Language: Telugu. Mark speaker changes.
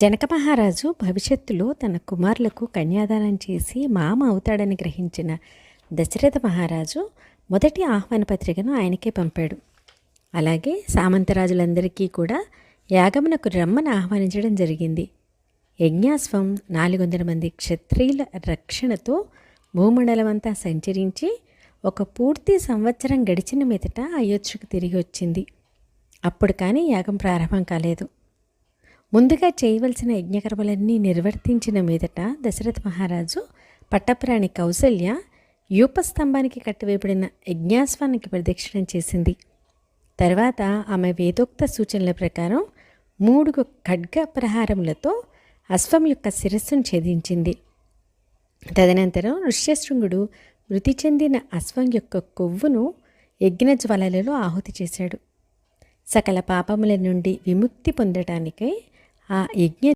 Speaker 1: జనక మహారాజు భవిష్యత్తులో తన కుమారులకు కన్యాదానం చేసి మామ అవుతాడని గ్రహించిన దశరథ మహారాజు మొదటి ఆహ్వాన పత్రికను ఆయనకే పంపాడు. అలాగే సామంతరాజులందరికీ కూడా యాగమునకు రమ్మని ఆహ్వానించడం జరిగింది. యజ్ఞాశ్వం 400 మంది క్షత్రియుల రక్షణతో భూమండలమంతా సంచరించి ఒక పూర్తి సంవత్సరం గడిచిన మీదట అయోధ్యకు తిరిగి వచ్చింది. అప్పుడు కానీ యాగం ప్రారంభం కాలేదు. ముందుగా చేయవలసిన యజ్ఞకర్మలన్నీ నిర్వర్తించిన మీదట దశరథ మహారాజు పట్టపురాణి కౌసల్య యూపస్తంభానికి కట్టివేయబడిన యజ్ఞాశ్వానికి ప్రదక్షిణం చేసింది. తర్వాత ఆమె వేదోక్త సూచనల ప్రకారం 3 ఖడ్గ ప్రహారములతో అశ్వం యొక్క శిరస్సును ఛేదించింది. తదనంతరం ఋష్యశృంగుడు మృతి చెందిన అశ్వం యొక్క కొవ్వును యజ్ఞజ్వాలలలో ఆహుతి చేశాడు. సకల పాపముల నుండి విముక్తి పొందటానికై ఆ యజ్ఞ